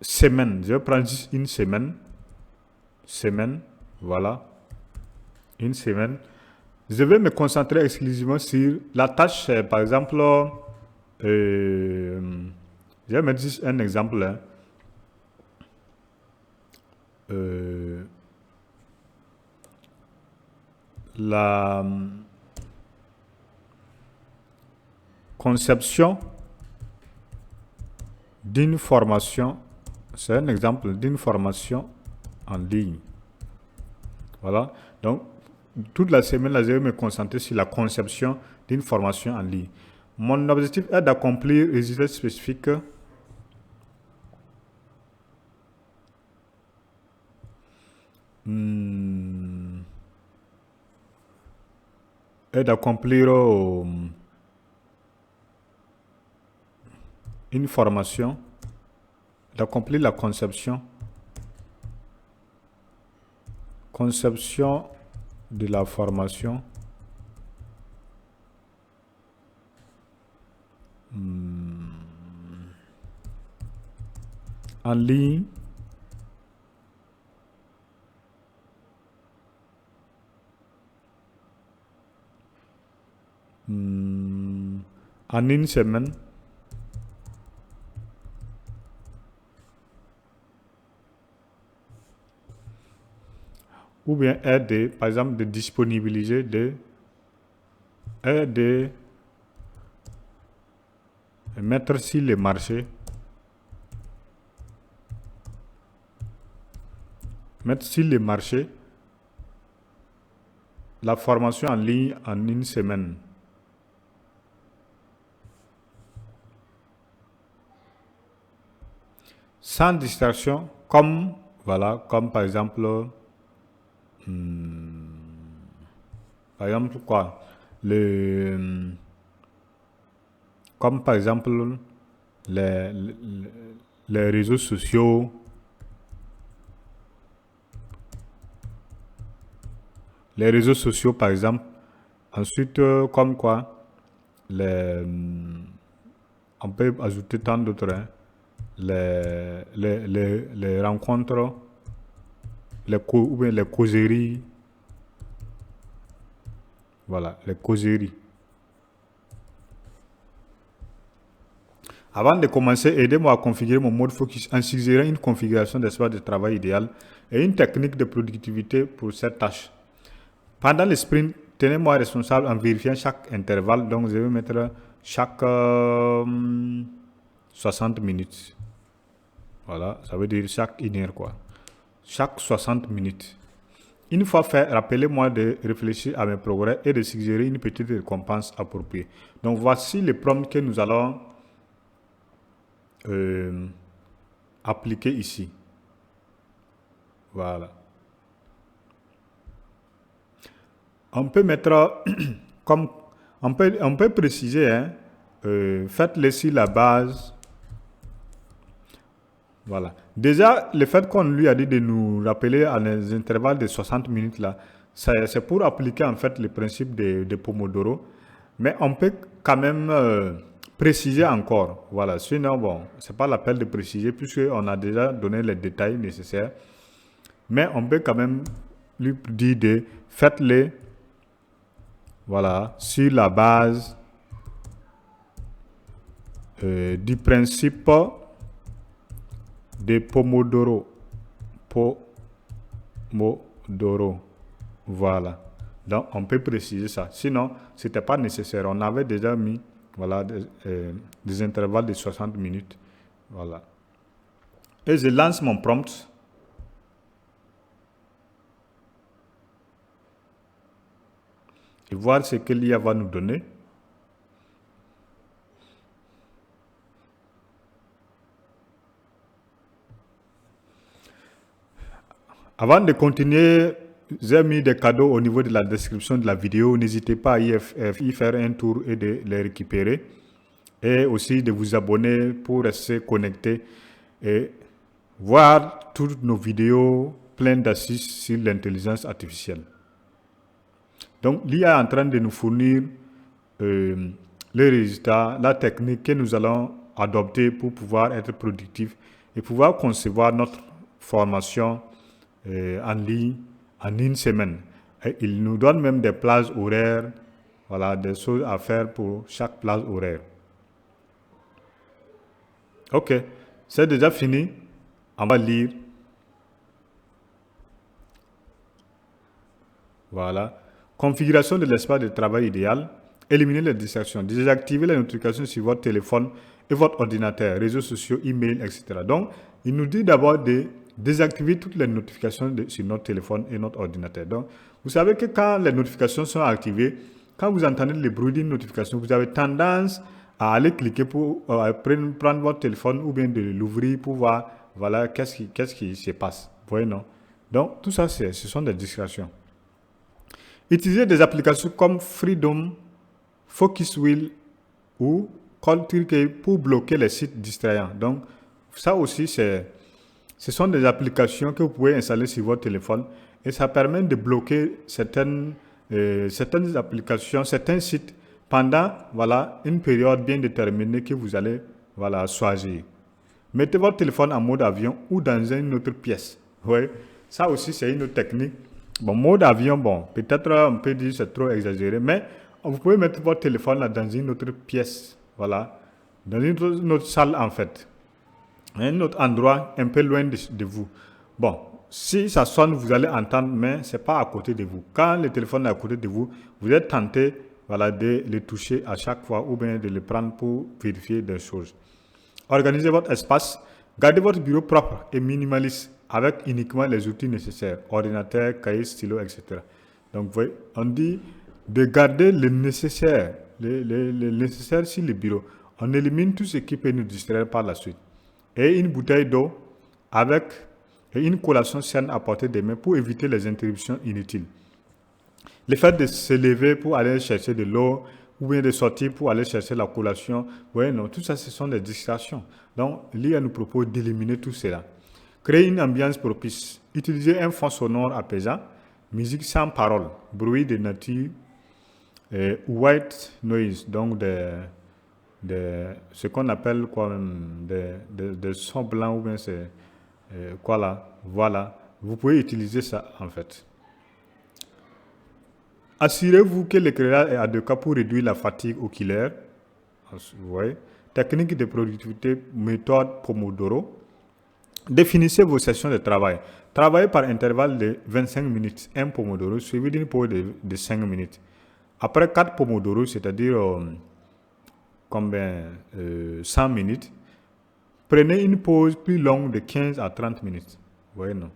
semaine. Je vais prendre juste une semaine. Semaine, voilà. Une semaine. Je vais me concentrer exclusivement sur la tâche, par exemple, je vais mettre juste un exemple. Hein. La conception d'une formation, c'est un exemple d'une formation en ligne. Voilà. Donc, toute la semaine, là, je vais me concentrer sur la conception d'une formation en ligne. Mon objectif est d'accomplir les résultats spécifiques et d'accomplir une formation, d'accomplir la conception de la formation en ligne en une semaine ou bien aider, par exemple, de disponibiliser de mettre sur le marché, la formation en ligne en une semaine. Sans distraction, comme par exemple, quoi, comme par exemple les, les, les réseaux sociaux, par exemple. Ensuite, comme quoi, on peut ajouter tant d'autres, hein. Les rencontres, ou bien les causeries. Voilà, les causeries. Avant de commencer, aidez-moi à configurer mon mode focus en suggérant une configuration d'espace de travail idéal et une technique de productivité pour cette tâche. Pendant le sprint, tenez-moi responsable en vérifiant chaque intervalle. Donc, je vais mettre chaque 60 minutes. Voilà, ça veut dire chaque 1 heure, quoi. Chaque 60 minutes. Une fois fait, rappelez-moi de réfléchir à mes progrès et de suggérer une petite récompense appropriée. Donc, voici les prompts que nous allons appliquer ici. Voilà. On peut mettre comme on peut préciser, hein, faites-le sur la base. Voilà. Déjà, le fait qu'on lui a dit de nous rappeler à les intervalles de 60 minutes là, c'est pour appliquer en fait le principe de Pomodoro. Mais on peut quand même préciser encore. Voilà. Sinon, bon, c'est pas la peine de préciser puisqu'on a déjà donné les détails nécessaires. Mais on peut quand même lui dire de faites-le, voilà, sur la base du principe de Pomodoro. Voilà. Donc, on peut préciser ça. Sinon, ce n'était pas nécessaire. On avait déjà mis, voilà, des intervalles de 60 minutes. Voilà. Et je lance mon prompt. Et voir ce que l'IA va nous donner. Avant de continuer, j'ai mis des cadeaux au niveau de la description de la vidéo. N'hésitez pas à y faire un tour et de les récupérer. Et aussi de vous abonner pour rester connecté et voir toutes nos vidéos pleines d'assises sur l'intelligence artificielle. Donc, l'IA est en train de nous fournir les résultats, la technique que nous allons adopter pour pouvoir être productifs et pouvoir concevoir notre formation en ligne en une semaine. Et il nous donne même des plages horaires, voilà, des choses à faire pour chaque plage horaire. Ok, c'est déjà fini. On va lire. Voilà. Configuration de l'espace de travail idéal. Éliminer les distractions. Désactiver les notifications sur votre téléphone et votre ordinateur, réseaux sociaux, email, etc. Donc, il nous dit d'abord de désactiver toutes les notifications sur notre téléphone et notre ordinateur. Donc, vous savez que quand les notifications sont activées, quand vous entendez le bruit d'une notification, vous avez tendance à aller cliquer pour prendre votre téléphone ou bien de l'ouvrir pour voir, voilà, qu'est-ce qui se passe. Vous voyez, non? Donc, tout ça, ce sont des distractions. Utilisez des applications comme Freedom, Focus Wheel ou Cold Turkey pour bloquer les sites distrayants. Donc, ça aussi, ce sont des applications que vous pouvez installer sur votre téléphone et ça permet de bloquer certaines applications, certains sites pendant, voilà, une période bien déterminée que vous allez, voilà, choisir. Mettez votre téléphone en mode avion ou dans une autre pièce. Oui, ça aussi, c'est une autre technique. Bon, mode avion, bon, peut-être on peut dire que c'est trop exagéré, mais vous pouvez mettre votre téléphone là dans une autre pièce, voilà, dans une autre salle en fait, un autre endroit un peu loin de vous. Bon, si ça sonne, vous allez entendre, mais ce n'est pas à côté de vous. Quand le téléphone est à côté de vous, vous êtes tenté, voilà, de le toucher à chaque fois ou bien de le prendre pour vérifier des choses. Organisez votre espace, gardez votre bureau propre et minimaliste avec uniquement les outils nécessaires, ordinateur, cahier, stylo, etc. Donc, vous voyez, on dit de garder le nécessaire, le nécessaire sur le bureau. On élimine tout ce qui peut nous distraire par la suite. Et une bouteille d'eau avec une collation saine à portée des mains pour éviter les interruptions inutiles. Le fait de se lever pour aller chercher de l'eau ou bien de sortir pour aller chercher la collation, vous voyez, non, tout ça, ce sont des distractions. Donc, l'IA nous propose d'éliminer tout cela. Créer une ambiance propice. Utilisez un fond sonore apaisant, musique sans parole, bruit de nature, white noise, donc ce qu'on appelle quoi, des sons blancs ou bien c'est quoi là, voilà. Vous pouvez utiliser ça en fait. Assurez-vous que l'éclairage est adéquat pour réduire la fatigue oculaire. Vous voyez. Technique de productivité, méthode Pomodoro. Définissez vos sessions de travail. Travaillez par intervalle de 25 minutes, un Pomodoro, suivi d'une pause de 5 minutes. Après 4 Pomodoro, c'est-à-dire 100 minutes, prenez une pause plus longue de 15 à 30 minutes. Vous voyez, non?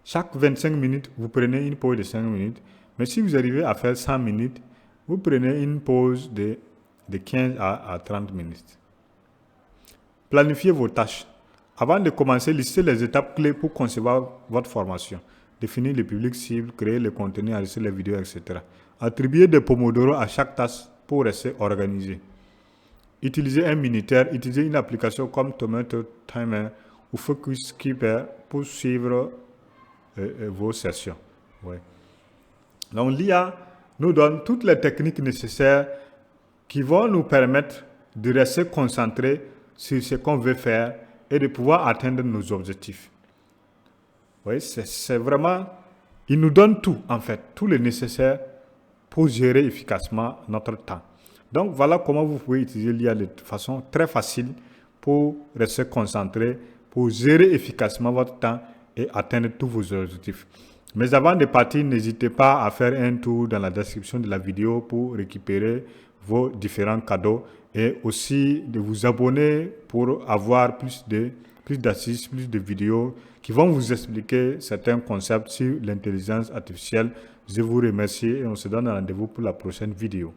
Chaque 25 minutes, vous prenez une pause de 5 minutes. Mais si vous arrivez à faire 100 minutes, vous prenez une pause de 15 à 30 minutes. Planifiez vos tâches. Avant de commencer, listez les étapes clés pour concevoir votre formation. Définir le public cible, créer le contenu, enregistrer les vidéos, etc. Attribuez des Pomodoro à chaque tâche pour rester organisé. Utilisez un Minuteur, utilisez une application comme Tomato Timer ou Focus Keeper pour suivre vos sessions. Ouais. Donc l'IA nous donne toutes les techniques nécessaires qui vont nous permettre de rester concentrés sur ce qu'on veut faire et de pouvoir atteindre nos objectifs. Oui, c'est vraiment, il nous donne tout en fait, tout le nécessaire pour gérer efficacement notre temps. Donc voilà comment vous pouvez utiliser l'IA de façon très facile pour rester concentré, pour gérer efficacement votre temps et atteindre tous vos objectifs. Mais avant de partir, n'hésitez pas à faire un tour dans la description de la vidéo pour récupérer vos différents cadeaux et aussi de vous abonner pour avoir plus d'assises, plus de vidéos qui vont vous expliquer certains concepts sur l'intelligence artificielle. Je vous remercie et on se donne rendez-vous pour la prochaine vidéo.